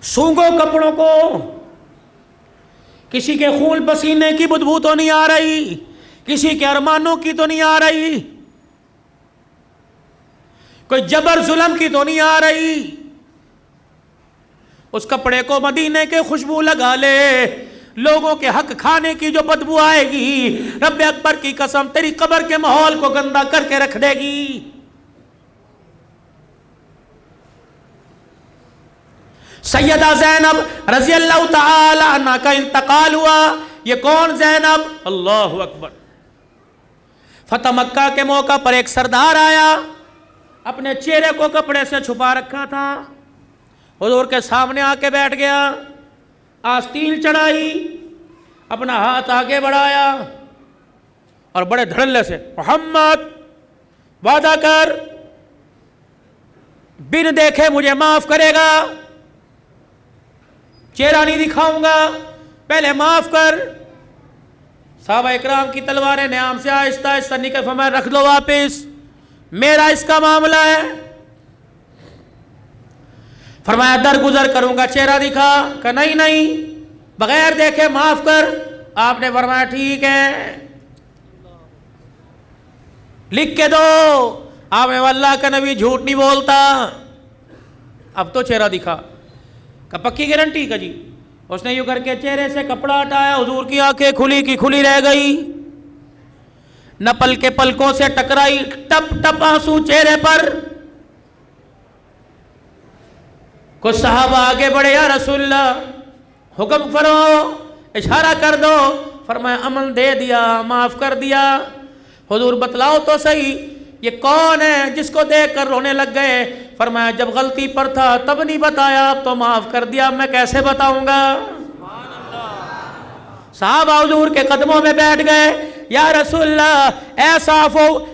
سونگو کپڑوں کو، کسی کے خون پسینے کی بدبو تو نہیں آ رہی، کسی کے ارمانوں کی تو نہیں آ رہی، کوئی جبر ظلم کی تو نہیں آ رہی۔ اس کپڑے کو مدینے کے خوشبو لگا لے، لوگوں کے حق کھانے کی جو بدبو آئے گی، رب اکبر کی قسم تیری قبر کے ماحول کو گندا کر کے رکھ دے گی۔ سیدہ زینب رضی اللہ تعالی عنہ کا انتقال ہوا۔ یہ کون زینب؟ اللہ اکبر۔ فتح مکہ کے موقع پر ایک سردار آیا، اپنے چہرے کو کپڑے سے چھپا رکھا تھا، حضور کے سامنے آ کے بیٹھ گیا، آستین چڑھائی، اپنا ہاتھ آگے بڑھایا اور بڑے دھڑلے سے محمد وعدہ کر بن دیکھے مجھے معاف کرے گا، چہرہ نہیں دکھاؤں گا، پہلے معاف کر۔ صحابہ اکرام کی تلواریں نیام سے آہستہ آہستہ نکل، فرمایا رکھ دو واپس، میرا اس کا معاملہ ہے۔ فرمایا درگزر کروں گا، چہرہ دکھا، کہ نہیں نہیں بغیر دیکھے معاف کر۔ آپ نے فرمایا ٹھیک ہے، لکھ کے دو۔ آپ نے اللہ کا نبی جھوٹ نہیں بولتا، اب تو چہرہ دکھا، کہ پکی گارنٹی کا جی۔ اس نے یوں کر کے چہرے سے کپڑا ہٹایا، حضور کی آنکھیں کھلی کی کھلی رہ گئی، نہ پل کے پلکوں سے ٹکرائی، ٹپ ٹپ آنسو چہرے پر۔ کچھ صحابہ آگے بڑھے، یا رسول اللہ حکم فرماؤ، اشارہ کر دو۔ فرمایا امن دے دیا، معاف کر دیا۔ حضور بتلاؤ تو صحیح یہ کون ہے جس کو دیکھ کر رونے لگ گئے؟ فرمایا جب غلطی پر تھا تب نہیں بتایا، اب تو معاف کر دیا، میں کیسے بتاؤں گا؟ صحابہ حضور کے قدموں میں بیٹھ گئے، یا رسول اللہ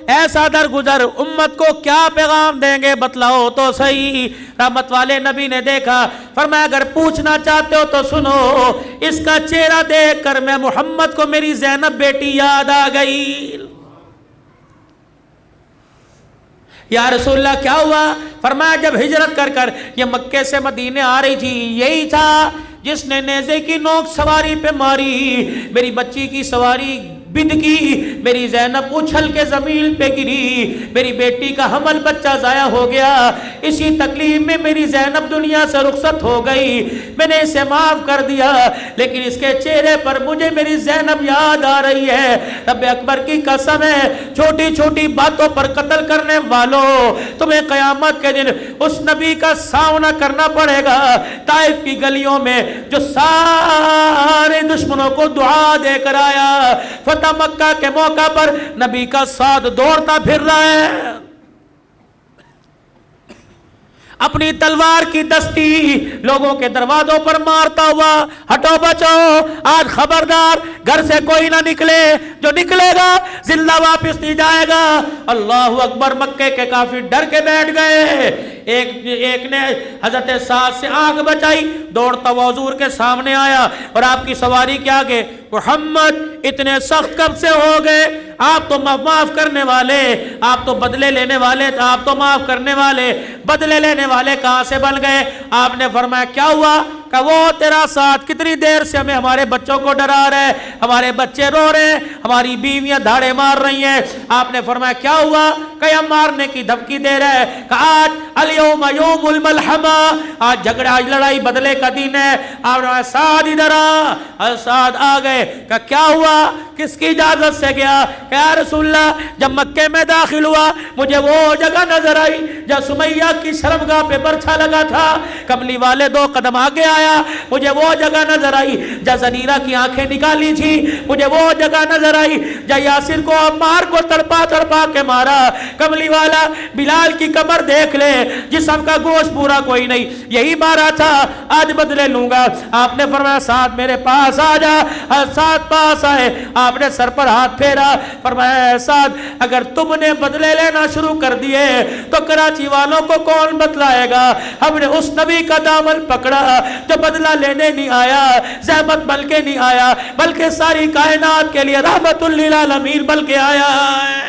ایسا درگزر امت کو کیا پیغام دیں گے، بتلاؤ تو صحیح۔ رحمت والے نبی نے دیکھا، فرمایا اگر پوچھنا چاہتے ہو تو سنو، اس کا چہرہ دیکھ کر میں محمد کو میری زینب بیٹی یاد آ گئی۔ یا رسول اللہ کیا ہوا؟ فرمایا جب ہجرت کر کر یہ مکے سے مدینے آ رہی تھی، یہی تھا جس نے نیزے کی نوک سواری پہ ماری، میری بچی کی سواری بند کی، میری زینب اچھل کے زمین پہ گری، میری بیٹی کا حمل بچہ ضائع ہو گیا، اسی تکلیف میں میری زینب دنیا سے رخصت ہو گئی، میں نے اسے معاف کر دیا، لیکن اس کے چہرے پر مجھے میری زینب یاد آ رہی ہے۔ رب اکبر کی قسم ہے، چھوٹی چھوٹی باتوں پر قتل کرنے والوں، تمہیں قیامت کے دن اس نبی کا سامنا کرنا پڑے گا۔ طائف کی گلیوں میں جو سارے دشمنوں کو دعا دے کر آیا، فتح مکہ کے موقع پر نبی کا ساتھ دوڑتا پھر رہا ہے، اپنی تلوار کی دستی لوگوں کے دروازوں پر مارتا ہوا، ہٹو بچو، آج خبردار گھر سے کوئی نہ نکلے، جو نکلے گا زندہ واپس نہیں جائے گا۔ اللہ اکبر۔ مکے کے کافی ڈر کے بیٹھ گئے۔ ایک نے حضرت سعد سے آنکھ بچائی، دوڑتا ہوا حضور کے سامنے آیا اور آپ کی سواری کے آگے، محمد اتنے سخت کب سے ہو گئے؟ آپ تو معاف کرنے والے، آپ تو بدلے لینے والے، آپ تو معاف کرنے والے، بدلے لینے والے کہاں سے بن گئے؟ آپ نے فرمایا کیا ہوا؟ کہ وہ تیرا ساتھ کتنی دیر سے ہمیں ہمارے بچوں کو ڈرا رہے ہیں، ہمارے بچے رو رہے ہیں، ہماری بیویاں دھاڑے مار رہی ہیں۔ آپ نے فرمایا کیا ہوا؟ کہ ہم مارنے کی دھمکی دے رہے ہیں، کہ آج الیوم یوم الملحمہ، آج جھگڑا، آج لڑائی بدلے کا دن ہے۔ آپ نے سعد ادھر آ، سعد آ گئے، کہ کیا ہوا؟ کس کی اجازت سے گیا؟ کہ یا رسول اللہ جب مکے میں داخل ہوا مجھے وہ جگہ نظر آئی جہاں سمیہ کی شرمگاہ پہ برچھا لگا تھا، کملی والے 2 قدم آگے آیا، مجھے وہ جگہ نظر آئی جہاں زنیرہ کی آنکھیں نکالی تھی، مجھے وہ جگہ نظر آئی جہاں یاسر کو عمار کو تڑپا تڑپا کے مارا، کملی والا بلال کی کمر دیکھ لے، جسم کا گوشت پورا کوئی نہیں، یہی مارا تھا، آج بدلے لوں گا۔ آپ نے فرمایا سعد میرے پاس آ جا۔ سعد پاس آئے، آپ نے سر پر ہاتھ پھیرا، فرمایا سعد اگر تم نے بدلے لینا شروع کر دیے تو کراچی والوں کو کون بتلائے گا؟ ہم نے اس نبی کا دامن پکڑا جو بدلہ لینے نہیں آیا، زحمت بن کے نہیں آیا، بلکہ ساری کائنات کے لیے رحمت للعالمین بن کے آیا ہے۔